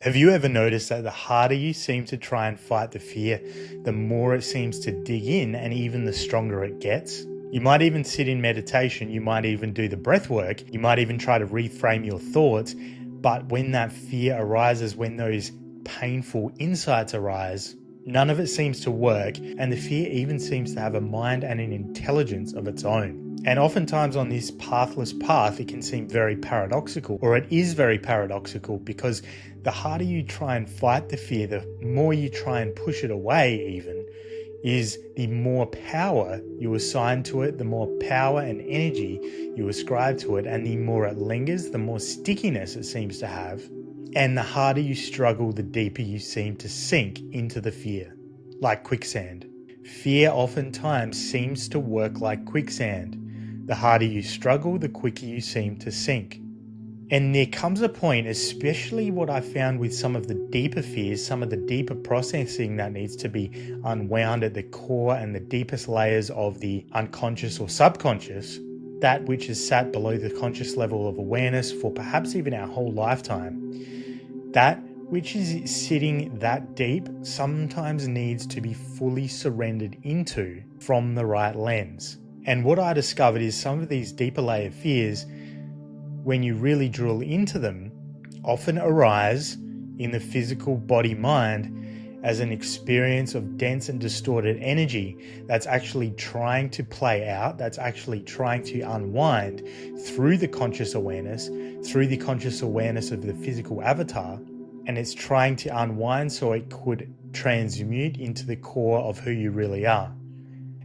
Have you ever noticed that the harder you seem to try and fight the fear, the more it seems to dig in and even the stronger it gets? You might even sit in meditation, you might even do the breath work, you might even try to reframe your thoughts, but when that fear arises, when those painful insights arise, none of it seems to work, and the fear even seems to have a mind and an intelligence of its own. And oftentimes on this pathless path, it can seem very paradoxical, or it is very paradoxical, because the harder you try and fight the fear, the more you try and push it away even, is the more power you assign to it, the more power and energy you ascribe to it, and the more it lingers, the more stickiness it seems to have. And the harder you struggle, the deeper you seem to sink into the fear, like quicksand. Fear oftentimes seems to work like quicksand. The harder you struggle, the quicker you seem to sink. And there comes a point, especially what I found with some of the deeper fears, some of the deeper processing that needs to be unwound at the core and the deepest layers of the unconscious or subconscious, that which is sat below the conscious level of awareness for perhaps even our whole lifetime. That which is sitting that deep sometimes needs to be fully surrendered into from the right lens. And what I discovered is some of these deeper layer fears, when you really drill into them, often arise in the physical body-mind as an experience of dense and distorted energy that's actually trying to play out, that's actually trying to unwind through the conscious awareness of the physical avatar, and it's trying to unwind so it could transmute into the core of who you really are.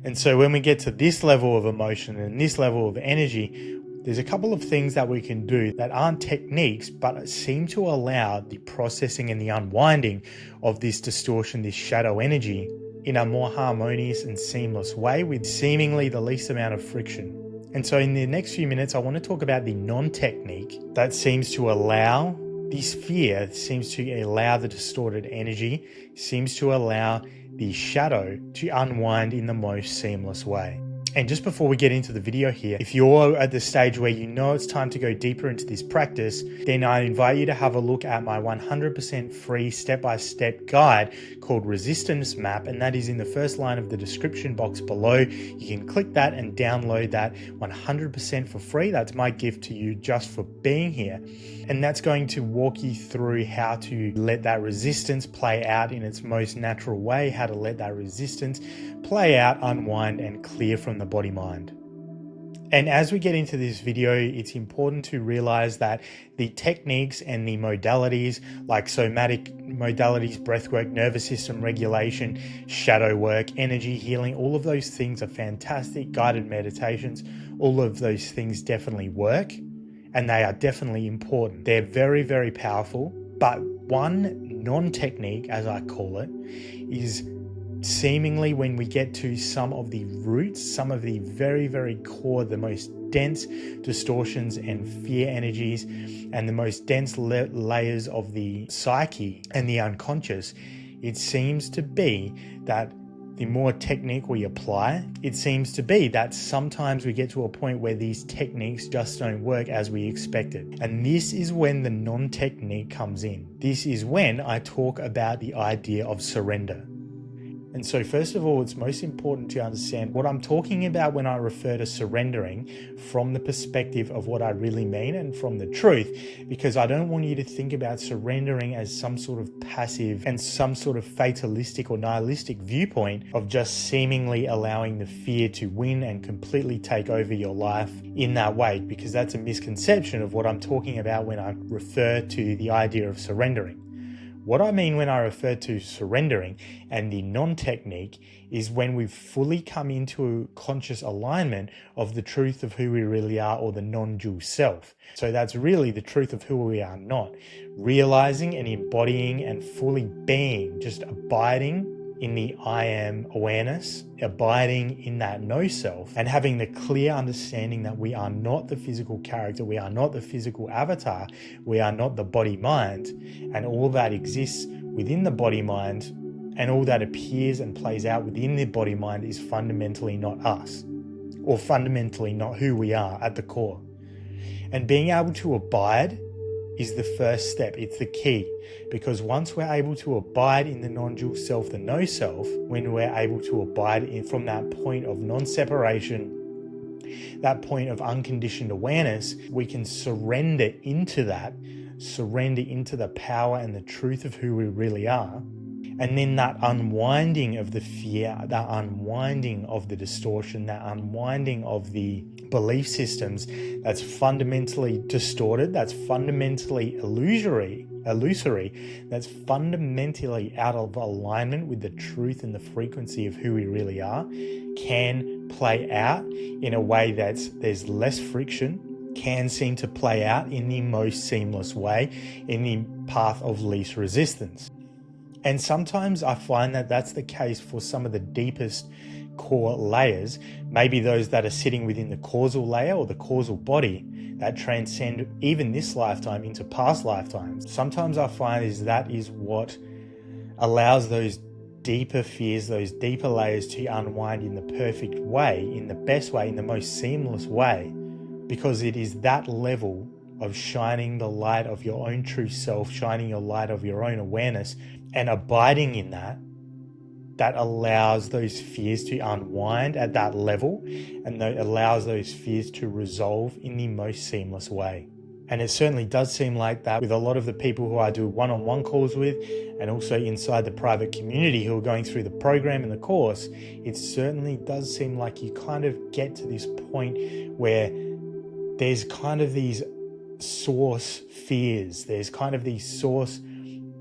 And so when we get to this level of emotion and this level of energy, there's a couple of things that we can do that aren't techniques, but seem to allow the processing and the unwinding of this distortion, this shadow energy, in a more harmonious and seamless way with seemingly the least amount of friction. And so in the next few minutes, I want to talk about the non-technique that seems to allow this fear, seems to allow the distorted energy, seems to allow the shadow to unwind in the most seamless way. And just before we get into the video here, if you're at the stage where you know it's time to go deeper into this practice, then I invite you to have a look at my 100% free step-by-step guide called Resistance Map, and that is in the first line of the description box below. You can click that and download that 100% for free. That's my gift to you just for being here. And that's going to walk you through how to let that resistance play out in its most natural way, how to let that resistance play out, unwind, and clear from the body mind. And as we get into this video, it's important to realize that the techniques and the modalities like somatic modalities, breathwork, nervous system regulation, shadow work, energy healing, all of those things are fantastic. Guided meditations, all of those things definitely work, and they are definitely important. They're very, very powerful. But one non-technique, as I call it, is seemingly when we get to some of the roots, some of the very, very core, the most dense distortions and fear energies, and the most dense layers of the psyche and the unconscious, it seems to be that the more technique we apply, it seems to be that sometimes we get to a point where these techniques just don't work as we expected. And this is when the non-technique comes in. This is when I talk about the idea of surrender. And so first of all, it's most important to understand what I'm talking about when I refer to surrendering from the perspective of what I really mean and from the truth, because I don't want you to think about surrendering as some sort of passive and some sort of fatalistic or nihilistic viewpoint of just seemingly allowing the fear to win and completely take over your life in that way, because that's a misconception of what I'm talking about when I refer to the idea of surrendering. What I mean when I refer to surrendering and the non-technique is when we've fully come into conscious alignment of the truth of who we really are, or the non-dual self. So that's really the truth of who we are not. Realizing and embodying and fully being, just abiding in the I am awareness, abiding in that no self, and having the clear understanding that we are not the physical character, we are not the physical avatar, we are not the body mind, and all that exists within the body mind and all that appears and plays out within the body mind is fundamentally not us, or fundamentally not who we are at the core. And being able to abide is the first step. It's the key, because once we're able to abide in the non-dual self, the no self, when we're able to abide in from that point of non-separation, that point of unconditioned awareness, we can surrender into the power and the truth of who we really are. And then that unwinding of the fear, that unwinding of the distortion, that unwinding of the belief systems that's fundamentally distorted, that's fundamentally illusory, that's fundamentally out of alignment with the truth and the frequency of who we really are, can play out in a way there's less friction, can seem to play out in the most seamless way, in the path of least resistance. And sometimes I find that that's the case for some of the deepest core layers, maybe those that are sitting within the causal layer or the causal body that transcend even this lifetime into past lifetimes. Sometimes I find that is what allows those deeper fears, those deeper layers to unwind in the perfect way, in the best way, in the most seamless way, because it is that level of shining the light of your own true self, shining your light of your own awareness, and abiding in that allows those fears to unwind at that level, and that allows those fears to resolve in the most seamless way. And it certainly does seem like that with a lot of the people who I do one-on-one calls with, and also inside the private community who are going through the program and the course. It certainly does seem like you kind of get to this point where there's kind of these source fears, there's kind of these source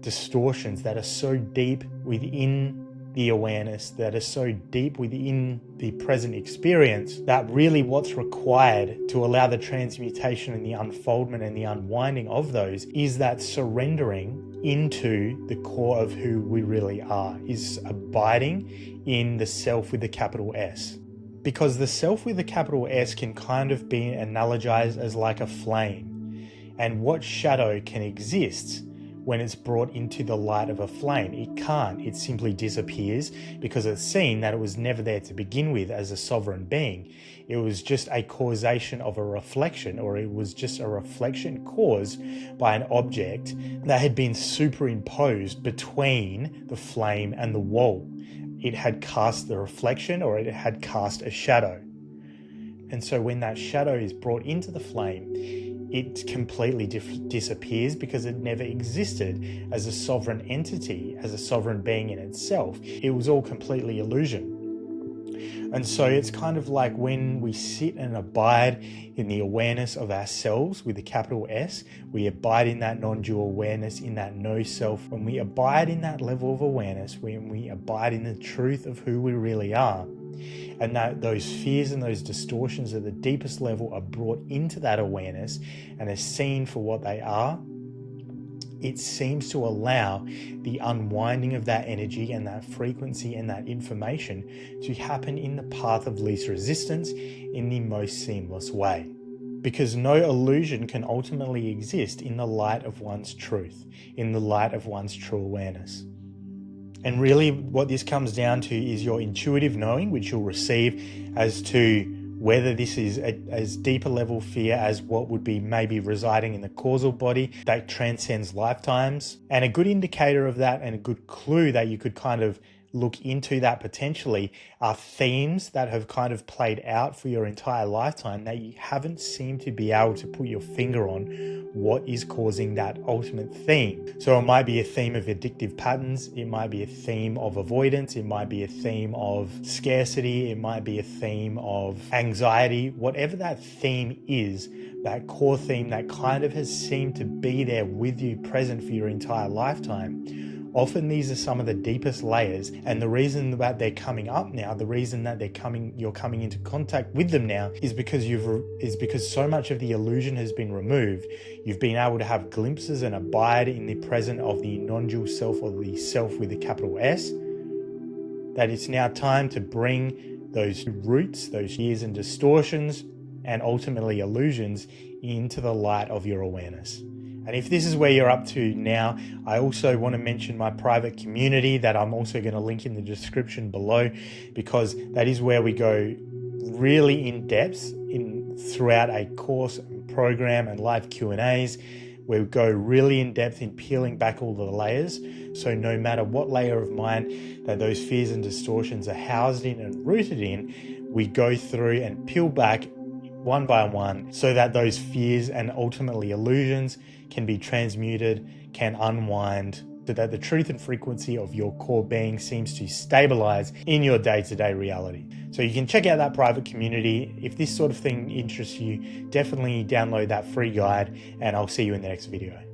distortions that are so deep within the awareness, that are so deep within the present experience, that really what's required to allow the transmutation and the unfoldment and the unwinding of those is that surrendering into the core of who we really are, is abiding in the self with the capital S. Because the self with the capital S can kind of be analogized as like a flame. And what shadow can exist when it's brought into the light of a flame? It can't. It simply disappears because it's seen that it was never there to begin with as a sovereign being. It was just a causation of a reflection, or it was just a reflection caused by an object that had been superimposed between the flame and the wall. It had cast the reflection, or it had cast a shadow. And so when that shadow is brought into the flame, it completely disappears because it never existed as a sovereign entity, as a sovereign being in itself. It was all completely illusion. And so it's kind of like when we sit and abide in the awareness of ourselves with the capital S, we abide in that non-dual awareness, in that no self. When we abide in that level of awareness, when we abide in the truth of who we really are, and that those fears and those distortions at the deepest level are brought into that awareness and are seen for what they are, it seems to allow the unwinding of that energy and that frequency and that information to happen in the path of least resistance in the most seamless way. Because no illusion can ultimately exist in the light of one's truth, in the light of one's true awareness. And really what this comes down to is your intuitive knowing, which you'll receive as to whether this is as deep a level fear as what would be maybe residing in the causal body that transcends lifetimes. And a good indicator of that, and a good clue that you could kind of look into that potentially, are themes that have kind of played out for your entire lifetime that you haven't seemed to be able to put your finger on what is causing that ultimate theme. So it might be a theme of addictive patterns, it might be a theme of avoidance, it might be a theme of scarcity, it might be a theme of anxiety. Whatever that theme is, that core theme that kind of has seemed to be there with you, present for your entire lifetime, often these are some of the deepest layers, and the reason that they're coming up now, the reason that you're coming into contact with them now is because so much of the illusion has been removed. You've been able to have glimpses and abide in the present of the non-dual self, or the self with a capital S, that it's now time to bring those roots, those fears and distortions, and ultimately illusions into the light of your awareness. And if this is where you're up to now, I also want to mention my private community that I'm also going to link in the description below, because that is where we go really in depth throughout a course, program and live Q&As, We go really in depth in peeling back all the layers. So no matter what layer of mind that those fears and distortions are housed in and rooted in, we go through and peel back one by one so that those fears and ultimately illusions can be transmuted, can unwind, so that the truth and frequency of your core being seems to stabilize in your day-to-day reality. So you can check out that private community. If this sort of thing interests you, definitely download that free guide, and I'll see you in the next video.